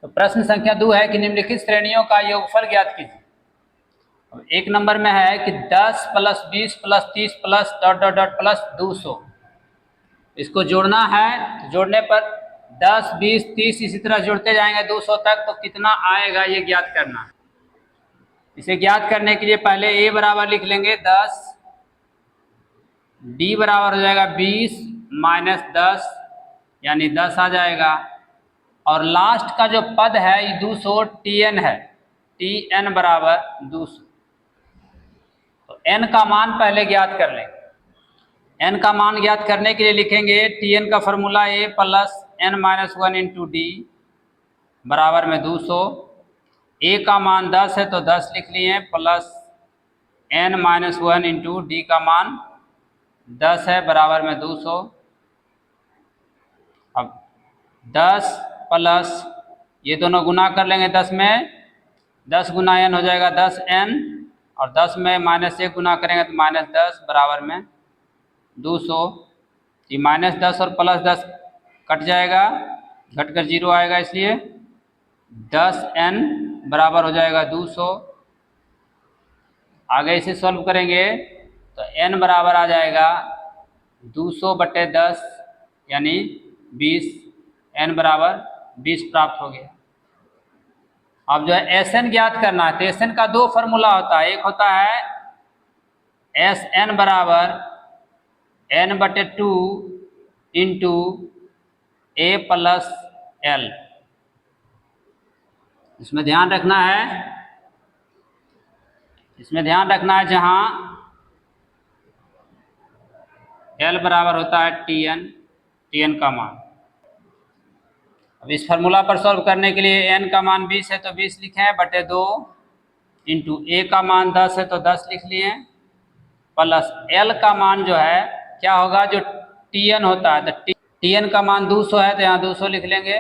तो प्रश्न संख्या 2 है कि निम्नलिखित श्रेणियों का योगफल ज्ञात कीजिए। एक नंबर में है कि 10 plus 20 plus 30 plus dot dot dot plus 200। इसको जोड़ना है तो जोड़ने पर 10, 20, 30 इसी तरह जोड़ते जाएंगे 200 तक, तो कितना आएगा ये ज्ञात करना है। इसे ज्ञात करने के लिए पहले a बराबर लिख लेंगे 10, d बराबर हो जाएगा 20 माइनस 10 यानी 10 आ जाएगा, और लास्ट का जो पद है ये 200 tn है, tn बराबर 200। तो n का मान पहले ज्ञात कर लेंगे। n का मान ज्ञात करने के लिए लिखेंगे tn का formula a plus n minus 1 into D बराबर में 200। a का मान 10 है तो 10 लिख लिए, plus n minus 1 into D का मान 10 है बराबर में 200। अब 10 प्लस ये दोनों गुना कर लेंगे 10 में, 10 गुना n हो जाएगा 10n, और 10 में माइनस 1 गुना करेंगे तो माइनस 10 बराबर में 200। ये माइनस 10 और प्लस 10 कट जाएगा, घटकर 0 आएगा, इसलिए 10n बराबर हो जाएगा 200। आगे इसे सॉल्व करेंगे तो n बराबर आ जाएगा 200 बटे 10 यानी 20, n बराबर 20 प्राप्त हो गया। अब जो है Sn ज्ञात करना है, तो Sn का दो फॉर्मूला होता है। एक होता है Sn बराबर n बटे 2 इंटू a प्लस l। इसमें ध्यान रखना है जहां l बराबर होता है tn का मान। अब इस फार्मूला पर सॉल्व करने के लिए n का मान 20 है तो 20 लिखें बटे 2 इंटू a का मान 10 है तो 10 लिख लिए, प्लस l का मान जो है क्या होगा, जो tn होता है तो tn का मान 200 है तो यहाँ 200 लिख लेंगे,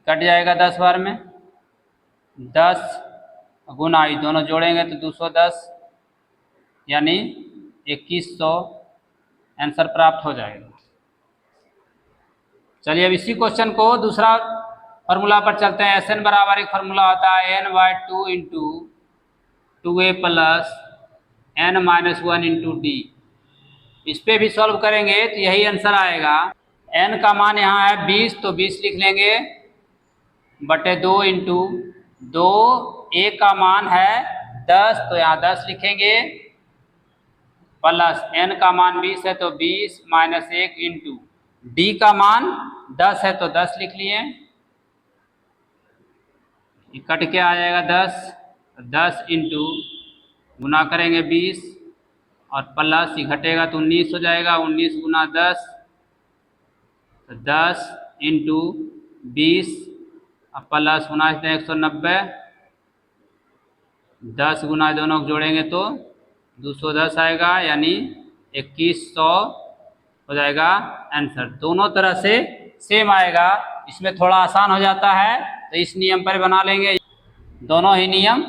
कट जाएगा 10 बार में, 10 गुना ये दोनों जोड़ेंगे तो 210 यानी 2100 आंसर प्राप्त हो जाएगा। चलिए अब इसी क्वेश्चन को दूसरा फॉर्मूला पर चलते हैं। Sn बराबर एक फॉर्मूला होता है n/2 into 2a plus n minus 1 into D. इस पर भी सॉल्व करेंगे तो यही आंसर आएगा। n का मान यहाँ है 20 तो 20 लिख लेंगे बटे 2 इंटू 2, a का मान है 10 तो यहाँ 10 लिखेंगे, प्लस n का मान 20 है तो 20 माइनस 1 इंटू डी का मान 10 है तो 10 लिख लिए, कट के आ जाएगा 10 इंटू गुना करेंगे 20 और प्लस ये घटेगा तो 19 हो जाएगा, 19 गुना 10 तो 10 इंटू 20 और प्लस 190, 10 गुना दोनों को जोड़ेंगे तो 210 आएगा यानी 2100 हो जाएगा आंसर। दोनों तरह से सेम आएगा, इसमें थोड़ा आसान हो जाता है तो इस नियम पर बना लेंगे, दोनों ही नियम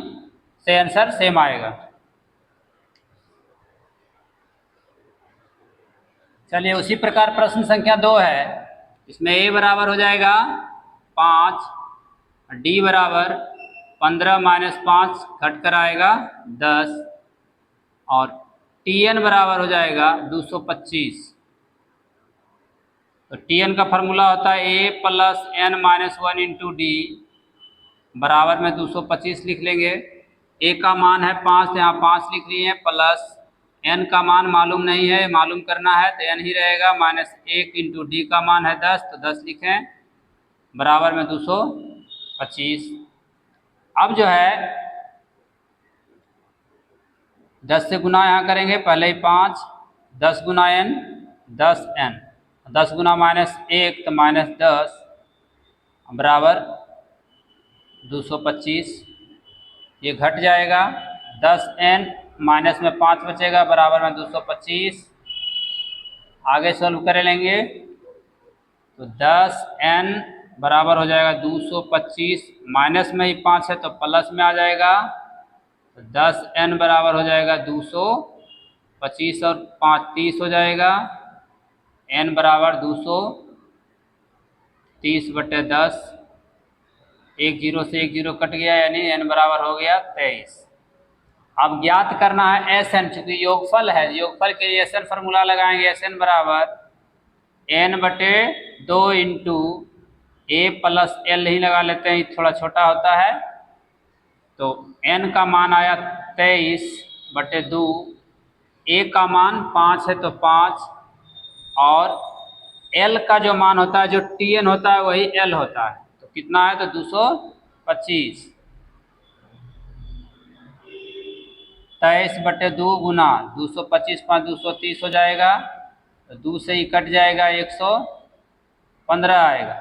से आंसर सेम आएगा। चलिए उसी प्रकार प्रश्न संख्या 2 है। इसमें a बराबर हो जाएगा 5, d बराबर 15 माइनस 5 घट कर आएगा 10, और tn बराबर हो जाएगा 225। तो tn का फॉर्मूला होता है a plus n minus 1 into D बराबर में 225 लिख लेंगे। a का मान है 5 तो यहाँ 5 लिख लिए हैं, प्लस n का मान मालूम नहीं है, मालूम करना है तो n ही रहेगा, माइनस 1 इंटू डी का मान है 10 तो 10 लिखें बराबर में 225। अब जो है 10 से गुना यहाँ करेंगे, पहले ही 5, 10 गुना n 10n, 10 गुना माइनस 1 तो माइनस 10 बराबर 225। ये घट जाएगा, 10n माइनस में 5 बचेगा बराबर में 225। आगे सॉल्व कर लेंगे तो 10n बराबर हो जाएगा 225, माइनस में ही 5 है तो प्लस में आ जाएगा, तो 10n बराबर हो जाएगा 225 और 5 30 हो जाएगा, n बराबर 200। 30/10, एक जीरो से एक जीरो कट गया, यानी n बराबर हो गया 23। अब ज्ञात करना है एस एन, चूंकि योगफल है, योगफल के लिए एस एन फॉर्मूला लगाएंगे। एस एन बराबर n/2 इंटू ए प्लस एल ही लगा लेते हैं, थोड़ा छोटा होता है। तो n का मान आया 23/2, ए का मान 5 है तो 5, और l का जो मान होता है, जो tn होता है वही l होता है, तो कितना है तो 225। 23/2 गुना 225, 5 230 हो जाएगा, तो 2 से ही कट जाएगा, 115 आएगा।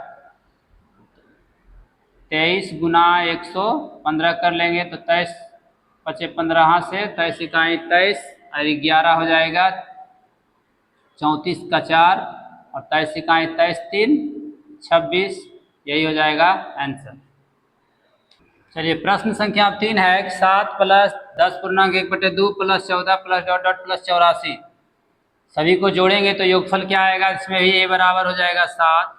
23 गुना 115 कर लेंगे तो 23 पचे 15 से 23 इकाई 23 और 11 हो जाएगा, 34 का 4 और 23 इकाई 23 3 26, यही हो जाएगा आंसर। चलिए प्रश्न संख्या 3 है 7 plus 10.1/2 plus 14 plus dot dot plus 84, सभी को जोड़ेंगे तो योगफल क्या आएगा। इसमें भी a बराबर हो जाएगा 7,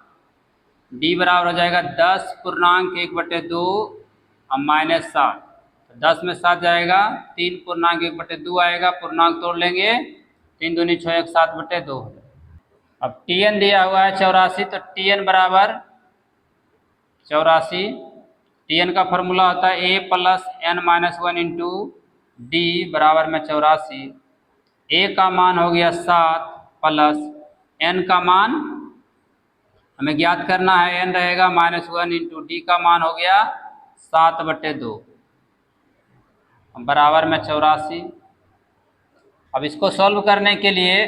d बराबर हो जाएगा 10.1/2 और -7, तो 10 में 7 जाएगा, 3.1/2 आएगा, पूर्णांक तोड़ लेंगे, 3 दूनी 6 1 7/2। अब tn दिया हुआ है 84, तो tn बराबर 84, tn का फॉर्मूला होता है a plus n-1 into D बराबर में 84। a का मान हो गया 7 प्लस n का मान हमें ज्ञात करना है, n रहेगा -1 इंटू डी का मान हो गया 7/2 बराबर में 84। अब इसको सॉल्व करने के लिए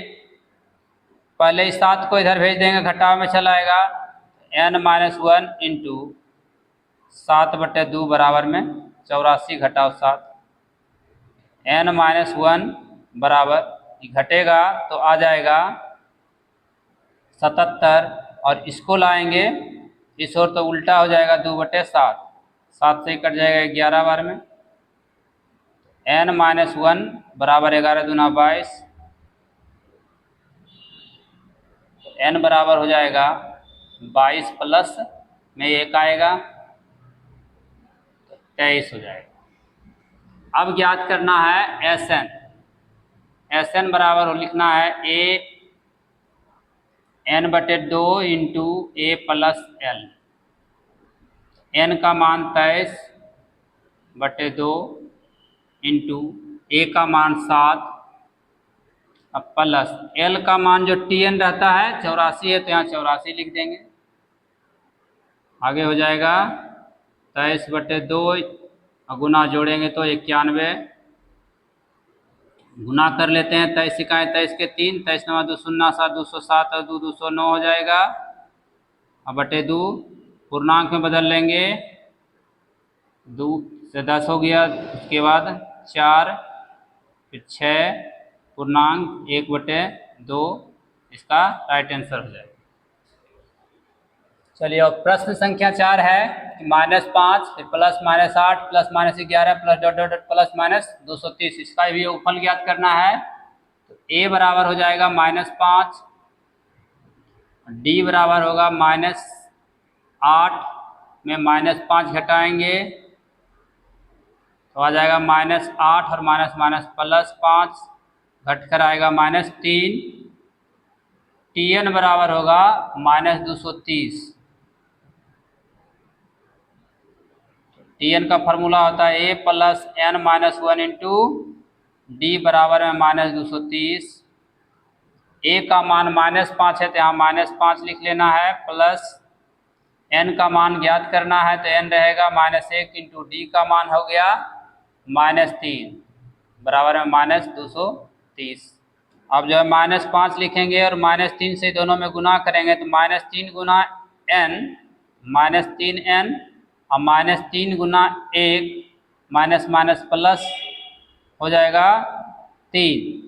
पहले इस 7 को इधर भेज देंगे, घटाव में चला आएगा, n-1 इंटू 7/2 बराबर में 84 घटाव 7, n-1 बराबर घटेगा तो आ जाएगा 77, और इसको लाएंगे इस ओर तो उल्टा हो जाएगा, 2/7, 7 से कट जाएगा 11 बार में, n-1 बराबर 11 दूना 22, n बराबर हो जाएगा 22 प्लस में 1 आएगा, 23 हो जाएगा। अब ज्ञात करना है एस एन। एस एन बराबर लिखना है a n/2 into A plus L, n का मान 23/2 इंटू ए का मान 7, अब प्लस एल का मान जो tn रहता है 84 है, तो यहाँ 84 लिख देंगे। आगे हो जाएगा 23/2 गुना जोड़ेंगे तो 91, गुना कर लेते हैं, 23 इकाई 23 के 3, 23 9 2 0 7 207 और 2 209 हो जाएगा, अब बटे 2 पूर्णांक में बदल लेंगे, 2 से 10 हो गया, उसके बाद 4 फिर 6 पूर्णांक 1/2, इसका राइट आंसर हो जाएगा। चलिए अब प्रश्न संख्या 4 है -5 फिर plus -8 plus -11 plus dot dot plus -230, इसका भी योगफल ज्ञात करना है। तो a बराबर हो जाएगा -5, d बराबर होगा -8 में -5 घटाएंगे तो आ जाएगा -8 और +5 घट कर आएगा -3, tn बराबर होगा -230। tn का फॉर्मूला होता है a plus n-1 into D बराबर में -230। a का मान -5 है तो यहाँ -5 लिख लेना है, प्लस n का मान ज्ञात करना है तो n रहेगा -1 इंटू डी का मान हो गया -3 बराबर में -230। अब जो है -5 लिखेंगे और -3 से दोनों में गुना करेंगे तो -3 गुना n -3n और -3 गुना 1 माइनस प्लस हो जाएगा 3,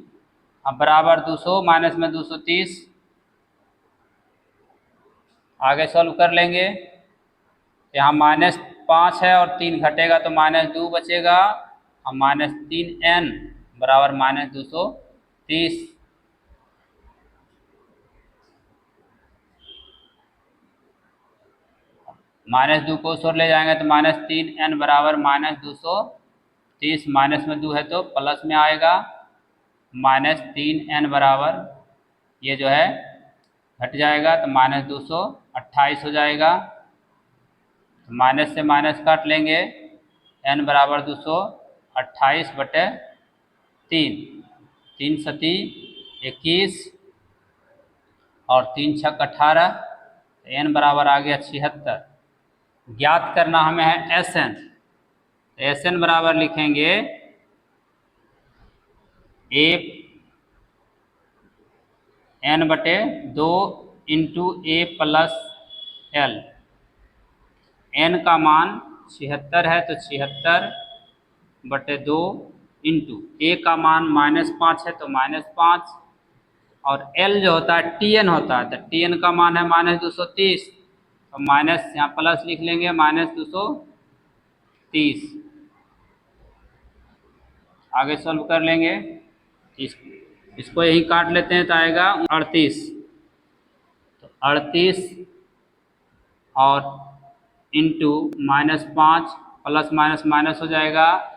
अब बराबर 200 माइनस में 230। आगे सॉल्व कर लेंगे, यहाँ -5 है और 3 घटेगा तो -2 बचेगा और -3n बराबर -230। -2 को उस ओर ले जाएंगे तो -3 n बराबर -230, माइनस में 2 है तो प्लस में आएगा, -3 n बराबर ये जो है घट जाएगा तो -228 हो जाएगा। तो माइनस से माइनस काट लेंगे, n बराबर 228 बटे 3, 3 सती 21 और 3 छक 18, n बराबर आ गया 76। ज्ञात करना हमें है Sn, तो Sn बराबर लिखेंगे a n बटे 2 into a plus l। n का मान 76 है तो 76 बटे 2 इंटू a का मान -5 है तो -5, और l जो होता है tn होता है, तो tn का मान है -230, तो माइनस यहाँ प्लस लिख लेंगे -230। आगे सॉल्व कर लेंगे, इसको यही काट लेते हैं तो आएगा 38, तो 38 और इंटू -5 प्लस माइनस माइनस हो जाएगा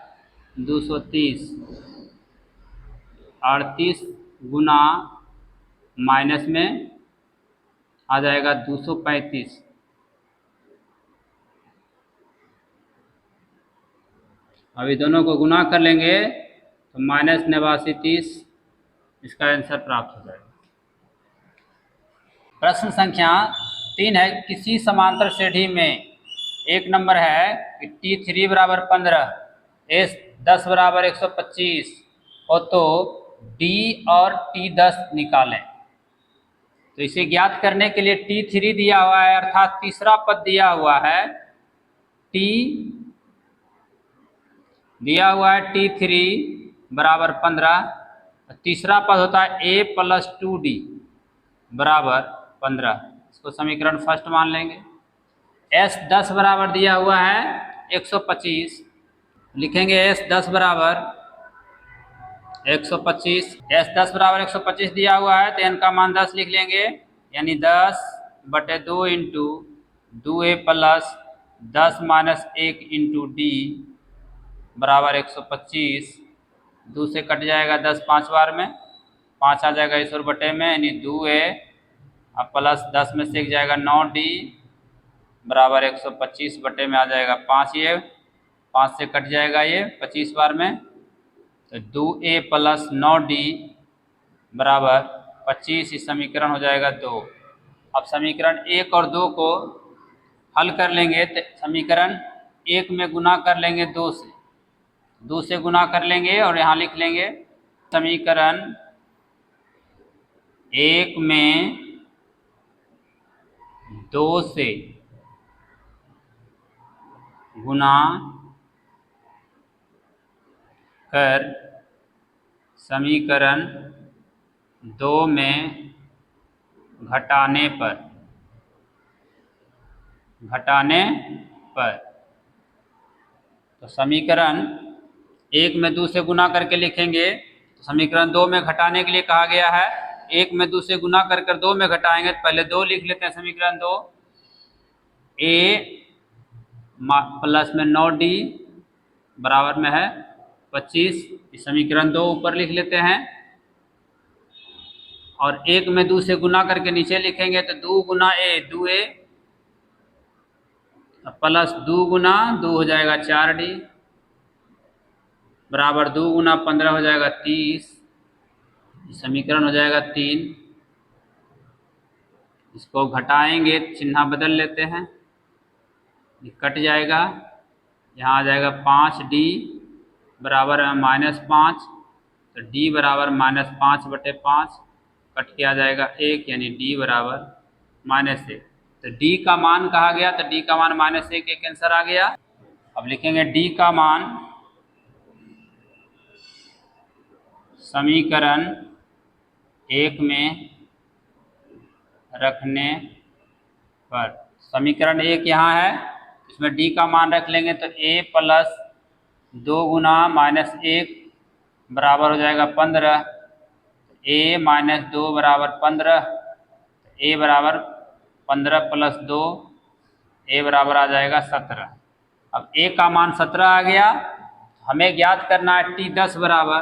230, 38 गुना माइनस में आ जाएगा 235, अभी दोनों को गुना कर लेंगे तो -8930 इसका आंसर प्राप्त हो जाएगा। प्रश्न संख्या 3 है, किसी समांतर श्रेणी में एक नंबर है कि T3 बराबर 15, S10 बराबर 125 हो तो D और T10 निकालें। तो इसे ज्ञात करने के लिए T3 दिया हुआ है, अर्थात तीसरा पद दिया हुआ है, T दिया हुआ है T3 बराबर 15, तीसरा पद होता है A प्लस 2D बराबर 15, इसको समीकरण फर्स्ट मान लेंगे। S10 बराबर दिया हुआ है 125, लिखेंगे S10 बराबर 125, S10 बराबर 125 दिया हुआ है तो n का मान 10 लिख लेंगे, यानी 10 बटे 2 into 2a plus 10 minus 1 into D बराबर 125। 2 से कट जाएगा 10 5 बार में, 5 आ जाएगा इस और बटे में, यानी 2a अब प्लस 10 में से एक जाएगा 9d बराबर 125 बटे में आ जाएगा 5, ये 5 से कट जाएगा ये 25 बार में, तो 2a प्लस 9d बराबर 25, इस समीकरण हो जाएगा 2। अब समीकरण 1 और 2 को हल कर लेंगे तो समीकरण 1 में गुना कर लेंगे 2 से गुना कर लेंगे और यहाँ लिख लेंगे समीकरण 1 में 2 से गुना कर समीकरण 2 में घटाने पर, तो समीकरण 1 में 2 से गुना करके लिखेंगे, तो समीकरण 2 में घटाने के लिए कहा गया है, 1 में 2 से गुना कर 2 में घटाएंगे तो पहले 2 लिख लेते हैं, समीकरण 2 a प्लस में 9d बराबर में है 25, इस समीकरण 2 ऊपर लिख लेते हैं, और 1 में 2 से गुना करके नीचे लिखेंगे तो 2 गुना a 2a प्लस 2 गुना 2 हो जाएगा 4d बराबर 2 गुना 15 हो जाएगा 30, समीकरण हो जाएगा 3। इसको घटाएंगे, चिन्ह बदल लेते हैं, कट जाएगा, यहाँ आ जाएगा 5d बराबर -5, तो d बराबर -5 बटे 5, कट के आ जाएगा 1, यानी d बराबर -1। तो d का मान कहा गया, तो d का मान -1 एक आंसर आ गया। अब लिखेंगे d का मान समीकरण 1 में रखने पर, समीकरण 1 यहाँ है, इसमें d का मान रख लेंगे तो a प्लस 2 गुना -1 बराबर हो जाएगा 15, a माइनस 2 बराबर 15, a बराबर 15 प्लस 2, ए बराबर आ जाएगा 17। अब ए का मान 17 आ गया, हमें ज्ञात करना है T10 बराबर।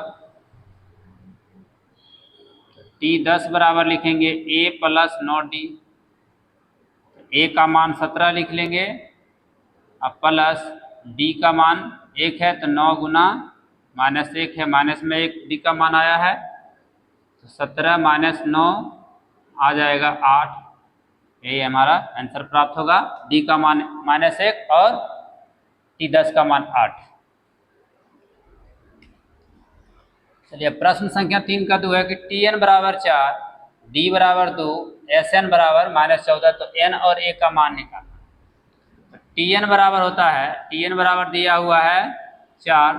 T10 बराबर लिखेंगे a प्लस 9d। ए का मान 17 लिख लेंगे, अब प्लस डी का मान 1 है तो 9 गुना -1 है, माइनस में 1 डी का मान आया है तो 17 माइनस 9 आ जाएगा 8। यही हमारा आंसर प्राप्त होगा। डी का मान -1 और T10 का मान 8। चलिए प्रश्न संख्या 3 का 2 है कि Tn बराबर 4, डी बराबर 2, Sn बराबर -14, तो n और a का मान निकालना। Tn बराबर होता है, Tn बराबर दिया हुआ है 4,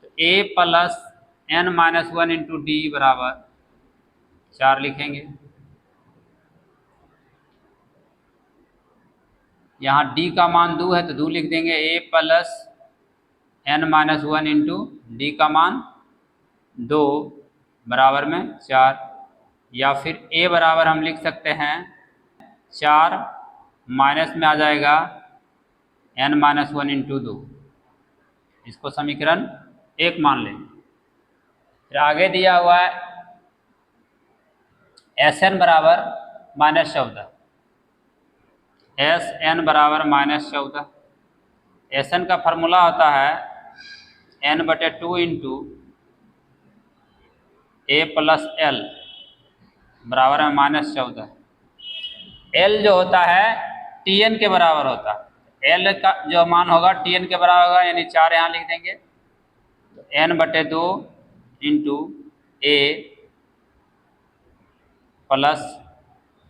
तो a plus n minus 1 into D बराबर 4 लिखेंगे। यहाँ d का मान 2 है तो 2 लिख देंगे, a plus n minus 1 into D का मान 2 बराबर में 4, या फिर a बराबर हम लिख सकते हैं 4 माइनस में आ जाएगा n माइनस 1 इंटू 2। इसको समीकरण 1 मान लेंगे। फिर आगे दिया हुआ है Sn बराबर -14, Sn बराबर -14। Sn का फार्मूला होता है n/2 into a plus L बराबर में -14। L जो होता है Tn के बराबर होता है, L का जो मान होगा Tn के बराबर होगा, यानी 4 यहाँ लिख देंगे। तो n/2 इंटू a प्लस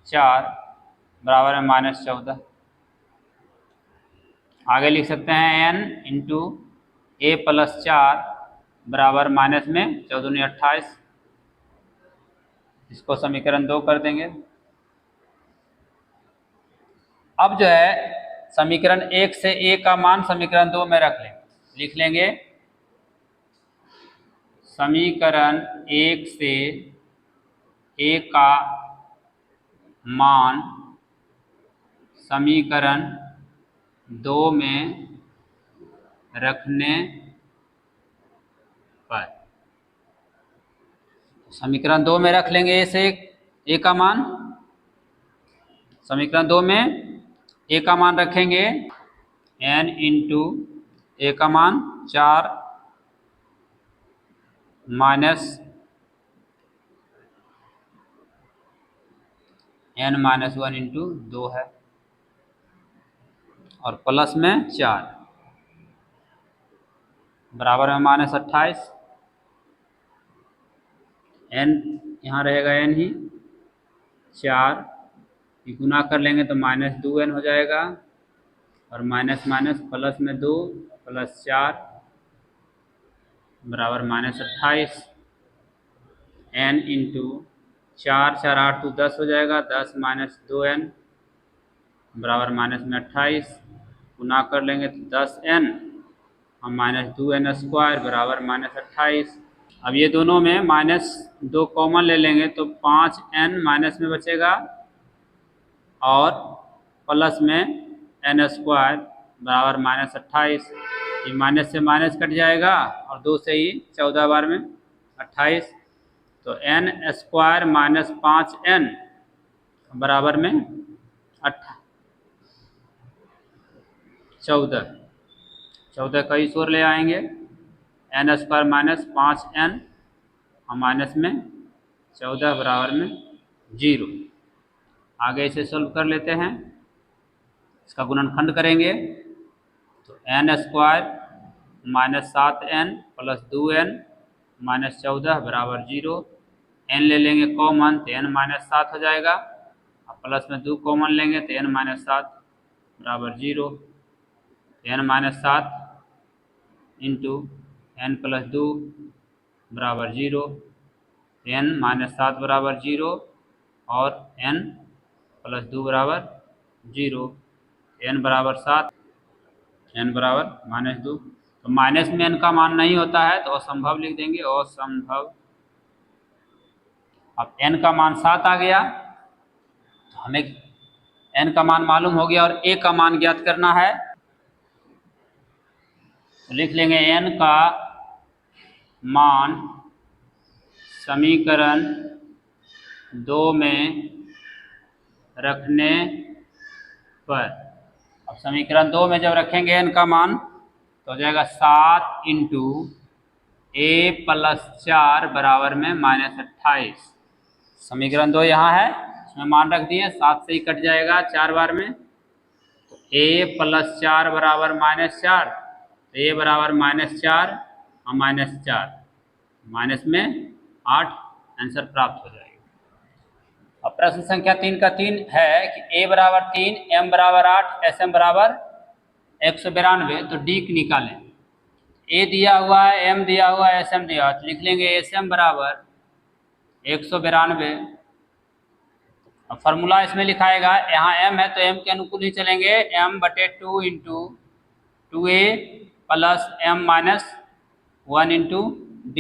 4 बराबर में -14। आगे लिख सकते हैं n इंटू a प्लस 4 बराबर माइनस में 14 × 28। इसको समीकरण 2 कर देंगे। अब जो है समीकरण 1 से a का मान समीकरण 2 में रख लेंगे, लिख लेंगे समीकरण 1 से a का मान समीकरण 2 में रखने पर, समीकरण 2 में रख लेंगे a से a का मान। समीकरण 2 में a का मान रखेंगे n इंटू a का मान 4 माइनस n माइनस 1 इंटू 2 है, और प्लस में 4 बराबर में -28। n यहाँ रहेगा n ही, 4 गुना कर लेंगे तो -2n हो जाएगा, और माइनस माइनस प्लस में 2 प्लस 4 बराबर -28। n इंटू 4 4 8 तो 10 हो जाएगा, 10 माइनस 2n बराबर -28। गुना कर लेंगे तो 10n और -2n स्क्वायर बराबर -28। अब ये दोनों में -2 कॉमन ले लेंगे तो 5n माइनस में बचेगा, और प्लस में n स्क्वायर बराबर -28। ये माइनस से माइनस कट जाएगा, और 2 से ही 14 बार में 28, तो n स्क्वायर माइनस 5n बराबर में 14 का इस ओर ले आएंगे, n स्क्वायर माइनस 5n और माइनस में 14 बराबर में 0। आगे इसे सोल्व कर लेते हैं, इसका गुणनखंड करेंगे तो n square minus 7n plus 2n minus 14 बराबर 0। n ले लेंगे कॉमन तो n माइनस 7 हो जाएगा, और प्लस में 2 कॉमन लेंगे तो n माइनस 7 बराबर 0। n minus 7 into n plus 2 बराबर 0, n माइनस 7 बराबर 0 और n प्लस 2 बराबर 0। n बराबर 7, n बराबर -2। तो माइनस में n का मान नहीं होता है तो असंभव लिख देंगे, असंभव। अब n का मान 7 आ गया तो हमें n का मान मालूम हो गया और a का मान ज्ञात करना है। तो लिख लेंगे n का मान समीकरण 2 में रखने पर, अब समीकरण 2 में जब रखेंगे n का मान तो हो जाएगा 7 इंटू a प्लस 4 बराबर में -28। समीकरण 2 यहाँ है, इसमें मान रख दिए, 7 से ही कट जाएगा 4 बार में, तो a प्लस 4 बराबर -4, तो a बराबर -4 और -4 माइनस में 8, आंसर प्राप्त हो जाएगा। अब प्रश्न संख्या 3 का 3 है कि a बराबर 3, m बराबर 8, sm बराबर 192, तो d निकालें। a दिया हुआ है, m दिया हुआ है, sm दिया हुआ है, तो लिख लेंगे sm बराबर 192। अब फॉर्मूला इसमें लिखाएगा, यहाँ m है तो m के अनुकूल ही चलेंगे, m/2 into 2a plus m minus 1 into d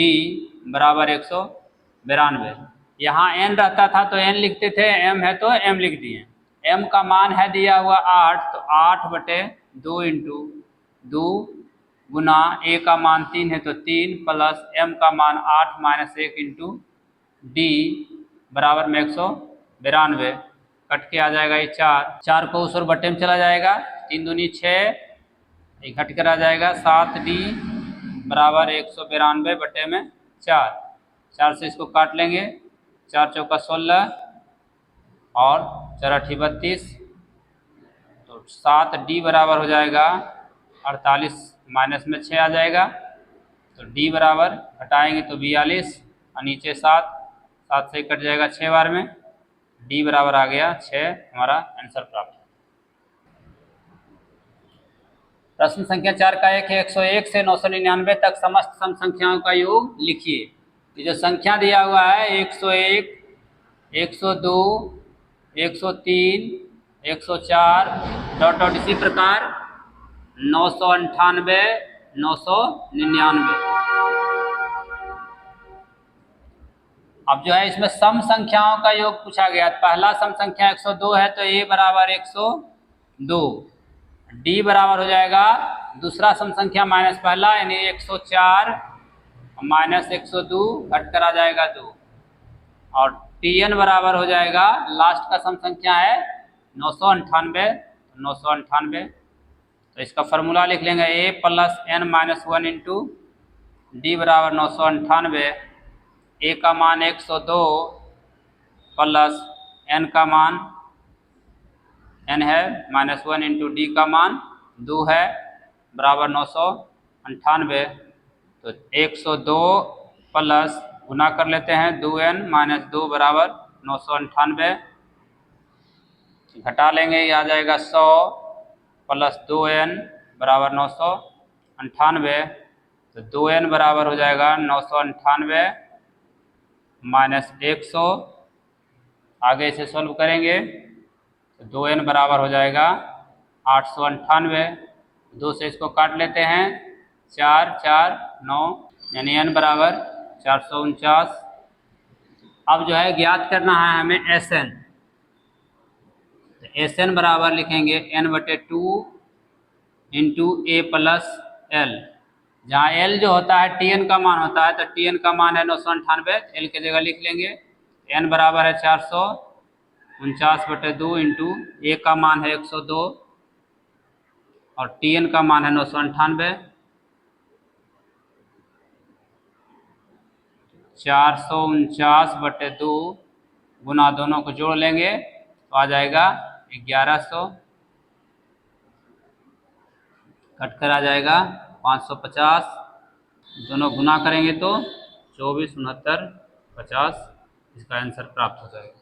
बराबर 192। यहाँ n रहता था तो n लिखते थे, m है तो m लिख दिए। m का मान है दिया हुआ 8, तो 8/2 इंटू 2 गुना a का मान 3 है तो 3 प्लस m का मान 8 माइनस 1 इंटू d बराबर में 192। कट के आ जाएगा ये 4 को उस और बट्टे में चला जाएगा, 3 दूनी 6, ये घट कर आ जाएगा 7d बराबर 192 बट्टे में 4 से इसको काट लेंगे, 4 चौका 16 और 4 अठी 32, तो 7d बराबर हो जाएगा 48, माइनस में 6 आ जाएगा, तो d बराबर घटाएंगे तो 42 और नीचे 7 से कट जाएगा 6 बार में, d बराबर आ गया 6, हमारा आंसर प्राप्त। प्रश्न संख्या 4 का 101 से 999 तक समस्त सम संख्याओं का योग लिखिए। जो संख्या दिया हुआ है 101, 102, 103, 104 डॉट डॉट, इसी प्रकार 998, 999। अब जो है इसमें सम संख्याओं का योग पूछा गया। पहला सम संख्या 102 है तो a बराबर 102, d बराबर हो जाएगा दूसरा सम संख्या माइनस पहला यानी 104 माइनस 102 घट कर आ जाएगा 2, और tn बराबर हो जाएगा लास्ट का सम संख्या है 998, 998। तो इसका फॉर्मूला लिख लेंगे a plus n minus 1 into D बराबर 998। a का मान 102 प्लस n का मान n है -1 इंटू डी का मान 2 है बराबर 998। तो 102 प्लस गुना कर लेते हैं 2n माइनस 2 बराबर 998, घटा लेंगे, ये आ जाएगा 100 प्लस 2n बराबर 998। तो 2n बराबर हो जाएगा 998 माइनस 100, आगे से सॉल्व करेंगे तो 2n बराबर हो जाएगा 898। 2 से इसको काट लेते हैं, 4 4 9 यानी n बराबर 449। अब जो है ज्ञात करना है हमें Sn, तो Sn बराबर लिखेंगे n/2 into a plus l, जहाँ l जो होता है tn का मान होता है, तो tn का मान है 998, l की जगह लिख लेंगे, n बराबर है 449/2 इंटू a का मान है 102 और tn का मान है 998। 449/2 गुना दोनों को जोड़ लेंगे तो आ जाएगा 1100, कट कर आ जाएगा 550, दोनों गुना करेंगे तो 24, 69, 50, इसका आंसर प्राप्त हो जाएगा।